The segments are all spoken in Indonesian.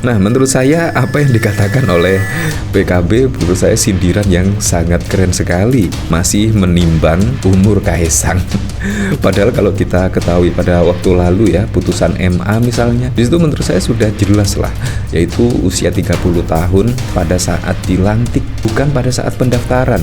Nah, menurut saya apa yang dikatakan oleh PKB menurut saya sindiran yang sangat keren sekali. Masih menimbang umur Kaisang. Padahal kalau kita ketahui pada waktu lalu ya, putusan MA misalnya, di situ menurut saya sudah jelas lah, yaitu usia 30 tahun pada saat dilantik, bukan pada saat pendaftaran.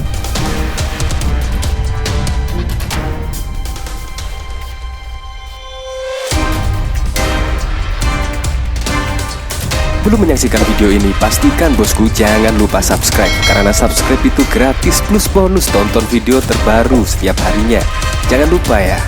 Belum menyaksikan video ini, pastikan bosku jangan lupa subscribe, karena subscribe itu gratis plus bonus tonton video terbaru setiap harinya. Jangan lupa ya.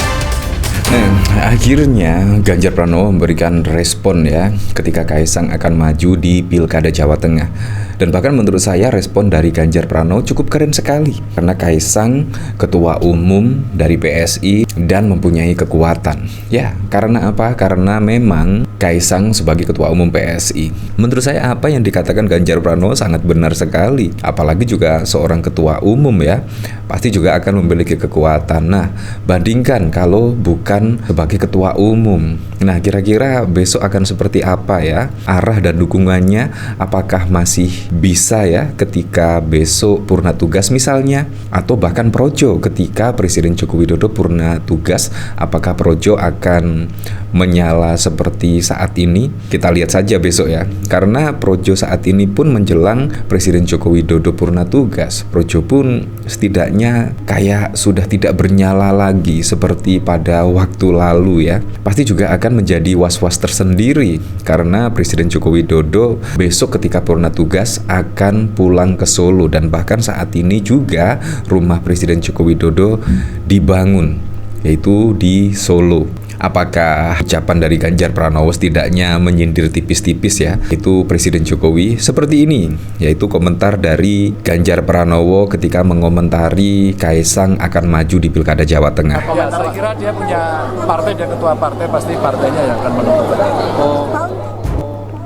Akhirnya Ganjar Pranowo memberikan respon ya ketika Kaisang akan maju di Pilkada Jawa Tengah. Dan bahkan menurut saya respon dari Ganjar Pranowo cukup keren sekali, karena Kaisang ketua umum dari PSI dan mempunyai kekuatan. Ya, karena apa? Karena memang Kaisang sebagai ketua umum PSI. Menurut saya apa yang dikatakan Ganjar Pranowo sangat benar sekali. Apalagi juga seorang ketua umum ya, pasti juga akan memiliki kekuatan. Nah, bandingkan kalau bukan sebagai ketua umum. Nah, kira-kira besok akan seperti apa ya arah dan dukungannya? Apakah masih bisa ya ketika besok purna tugas misalnya, atau bahkan projo ketika Presiden Joko Widodo purna tugas, apakah projo akan menyala seperti saat ini? Kita lihat saja besok ya, karena projo saat ini pun menjelang Presiden Joko Widodo purna tugas, projo pun setidaknya kayak sudah tidak bernyala lagi seperti pada waktu lalu ya. Pasti juga akan menjadi was-was tersendiri, karena Presiden Joko Widodo besok ketika purna tugas akan pulang ke Solo, dan bahkan saat ini juga rumah Presiden Joko Widodo dibangun, yaitu di Solo. Apakah ucapan dari Ganjar Pranowo setidaknya menyindir tipis-tipis ya, itu Presiden Jokowi seperti ini, yaitu komentar dari Ganjar Pranowo ketika mengomentari Kaisang akan maju di Pilkada Jawa Tengah. Ya, saya kira dia punya partai dan ketua partai, pasti partainya yang akan menentukan.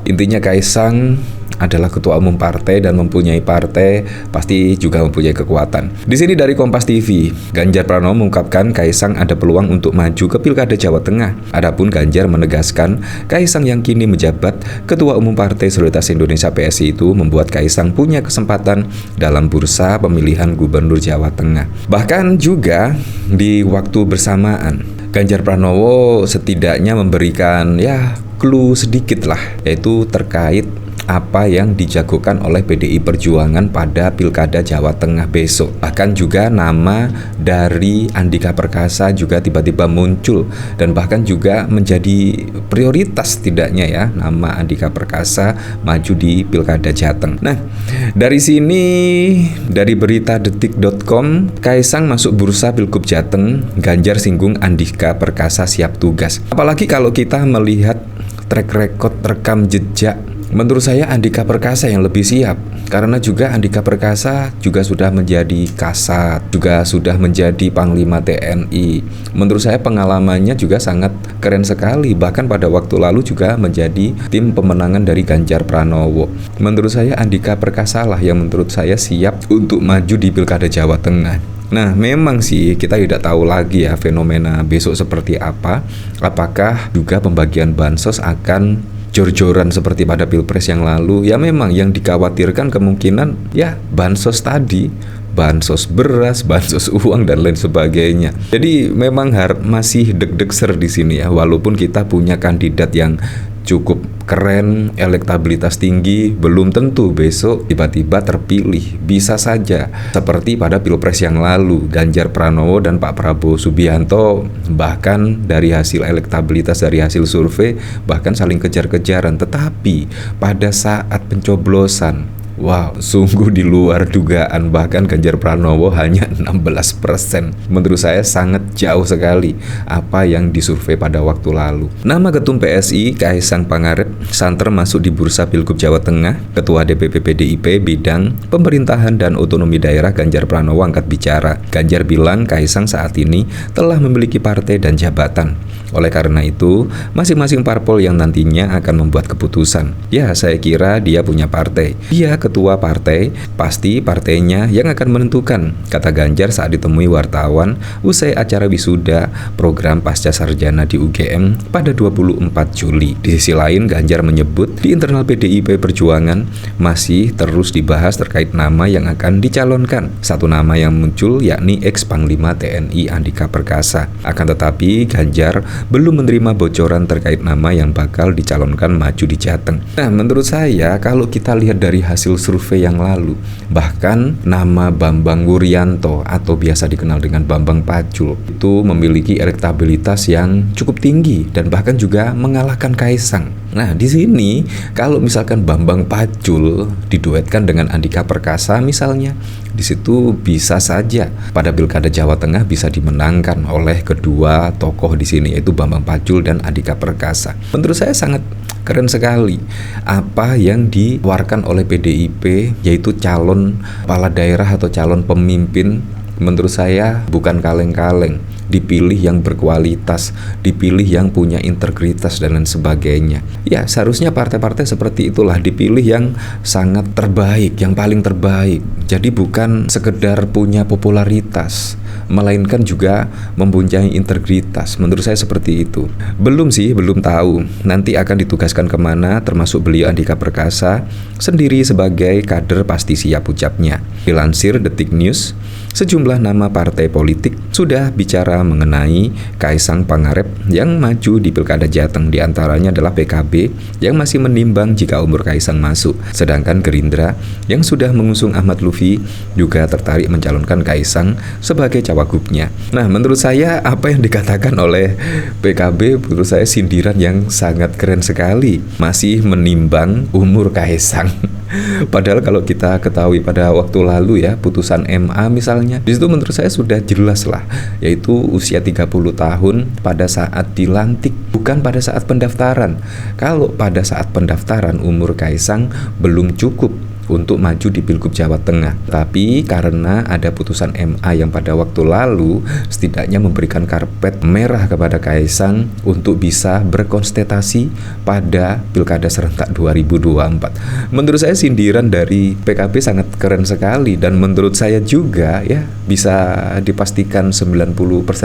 Intinya Kaisang adalah ketua umum partai dan mempunyai partai, pasti juga mempunyai kekuatan. Di sini dari Kompas TV, Ganjar Pranowo mengungkapkan Kaisang ada peluang untuk maju ke Pilkada Jawa Tengah. Adapun Ganjar menegaskan Kaisang yang kini menjabat Ketua Umum Partai Solidaritas Indonesia PSI itu membuat Kaisang punya kesempatan dalam bursa pemilihan Gubernur Jawa Tengah. Bahkan juga di waktu bersamaan, Ganjar Pranowo setidaknya memberikan ya clue sedikit lah, yaitu terkait apa yang dijagokan oleh PDI Perjuangan pada Pilkada Jawa Tengah besok. Bahkan juga nama dari Andika Perkasa juga tiba-tiba muncul, dan bahkan juga menjadi prioritas tidaknya ya nama Andika Perkasa maju di Pilkada Jateng. Nah, dari sini dari berita detik.com, Kaisang masuk bursa Pilgub Jateng, Ganjar singgung Andika Perkasa siap tugas. Apalagi kalau kita melihat track record rekam jejak, menurut saya Andika Perkasa yang lebih siap, karena juga Andika Perkasa juga sudah menjadi Kasat, juga sudah menjadi Panglima TNI. Menurut saya pengalamannya juga sangat keren sekali, bahkan pada waktu lalu juga menjadi tim pemenangan dari Ganjar Pranowo. Menurut saya Andika Perkasa lah yang menurut saya siap untuk maju di Pilkada Jawa Tengah. Nah, memang sih kita tidak tahu lagi ya fenomena besok seperti apa. Apakah juga pembagian bansos akan jor-joran seperti pada Pilpres yang lalu? Ya memang yang dikhawatirkan kemungkinan ya bansos tadi, bansos beras, bansos uang dan lain sebagainya. Jadi memang masih deg-deg ser di sini ya, walaupun kita punya kandidat yang cukup keren, elektabilitas tinggi, belum tentu besok tiba-tiba terpilih. Bisa saja seperti pada Pilpres yang lalu, Ganjar Pranowo dan Pak Prabowo Subianto bahkan dari hasil elektabilitas, dari hasil survei bahkan saling kejar-kejaran. Tetapi pada saat pencoblosan, wow, sungguh di luar dugaan, bahkan Ganjar Pranowo hanya 16%. Menurut saya sangat jauh sekali apa yang disurvei pada waktu lalu. Nama Ketum PSI Kaisang Pangarep santer masuk di bursa Pilgub Jawa Tengah. Ketua DPP PDIP bidang pemerintahan dan otonomi daerah Ganjar Pranowo angkat bicara. Ganjar bilang Kaisang saat ini telah memiliki partai dan jabatan. Oleh karena itu, masing-masing parpol yang nantinya akan membuat keputusan. Ya, saya kira dia punya partai. Dia ketua partai, pasti partainya yang akan menentukan, kata Ganjar saat ditemui wartawan usai acara wisuda program pasca sarjana di UGM pada 24 Juli. Di sisi lain, Ganjar menyebut di internal PDIP Perjuangan masih terus dibahas terkait nama yang akan dicalonkan. Satu nama yang muncul yakni ex-Panglima TNI Andika Perkasa. Akan tetapi, Ganjar belum menerima bocoran terkait nama yang bakal dicalonkan maju di Jateng. Nah, menurut saya kalau kita lihat dari hasil survei yang lalu, bahkan nama Bambang Wuryanto atau biasa dikenal dengan Bambang Pacul itu memiliki elektabilitas yang cukup tinggi dan bahkan juga mengalahkan Kaisang. Nah, di sini kalau misalkan Bambang Pacul diduetkan dengan Andika Perkasa misalnya, di situ bisa saja pada Pilkada Jawa Tengah bisa dimenangkan oleh kedua tokoh di sini, yaitu Bambang Pacul dan Andika Perkasa. Menurut saya sangat keren sekali apa yang ditawarkan oleh PDIP, yaitu calon kepala daerah atau calon pemimpin. Menurut saya bukan kaleng-kaleng, dipilih yang berkualitas, dipilih yang punya integritas dan lain sebagainya. Ya, seharusnya partai-partai seperti itulah dipilih yang sangat terbaik, yang paling terbaik. Jadi bukan sekedar punya popularitas, melainkan juga mempunyai integritas. Menurut saya seperti itu. Belum tahu nanti akan ditugaskan kemana, termasuk beliau Andika Perkasa sendiri sebagai kader pasti siap ucapnya. Dilansir Detik News, sejumlah nama partai politik sudah bicara mengenai Kaisang Pangarep yang maju di Pilkada Jateng. Di antaranya adalah PKB yang masih menimbang jika umur Kaisang masuk. Sedangkan Gerindra yang sudah mengusung Ahmad Lutfi juga tertarik mencalonkan Kaisang sebagai cawagupnya. Nah, menurut saya apa yang dikatakan oleh PKB menurut saya sindiran yang sangat keren sekali. Masih menimbang umur Kaisang. Padahal kalau kita ketahui pada waktu lalu ya, putusan MA misalnya, di situ menurut saya sudah jelas lah, yaitu usia 30 tahun pada saat dilantik, bukan pada saat pendaftaran. Kalau pada saat pendaftaran umur Kaisang belum cukup untuk maju di Pilgub Jawa Tengah. Tapi karena ada putusan MA yang pada waktu lalu setidaknya memberikan karpet merah kepada Kaisang untuk bisa berkonsentrasi pada Pilkada serentak 2024. Menurut saya sindiran dari PKB sangat keren sekali, dan menurut saya juga ya bisa dipastikan 90%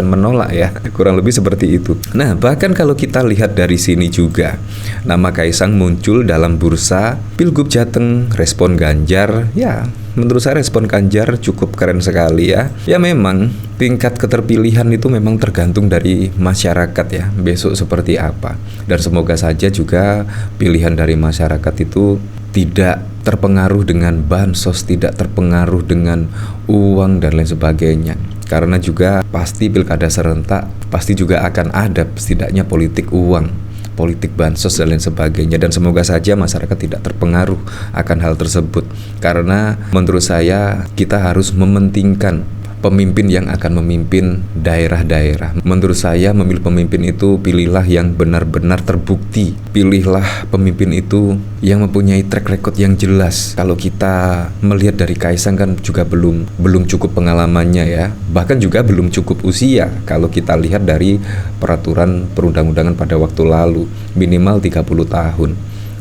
menolak ya. Kurang lebih seperti itu. Nah, bahkan kalau kita lihat dari sini juga, nama Kaisang muncul dalam bursa Pilgub Jateng. Respon Ganjar, ya menurut saya respon Ganjar cukup keren sekali ya. Ya memang tingkat keterpilihan itu memang tergantung dari masyarakat ya, besok seperti apa. Dan semoga saja juga pilihan dari masyarakat itu tidak terpengaruh dengan bansos, tidak terpengaruh dengan uang dan lain sebagainya. Karena juga pasti pilkada serentak pasti juga akan ada setidaknya politik uang, politik bansos dan lain sebagainya, dan semoga saja masyarakat tidak terpengaruh akan hal tersebut. Karena menurut saya kita harus mementingkan pemimpin yang akan memimpin daerah-daerah. Menurut saya memilih pemimpin itu pilihlah yang benar-benar terbukti. Pilihlah pemimpin itu yang mempunyai track record yang jelas. Kalau kita melihat dari Kaisang kan juga belum cukup pengalamannya ya. Bahkan juga belum cukup usia kalau kita lihat dari peraturan perundang-undangan pada waktu lalu, minimal 30 tahun.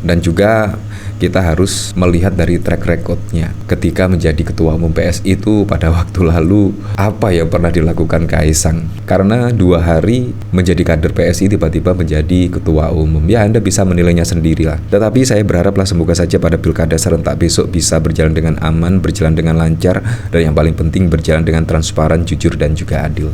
Dan juga kita harus melihat dari track recordnya ketika menjadi ketua umum PSI itu pada waktu lalu, apa yang pernah dilakukan Kaisang. Karena 2 hari menjadi kader PSI tiba-tiba menjadi ketua umum, ya Anda bisa menilainya sendirilah. Tetapi saya berharaplah semoga saja pada pilkada serentak besok bisa berjalan dengan aman, berjalan dengan lancar, dan yang paling penting berjalan dengan transparan, jujur, dan juga adil.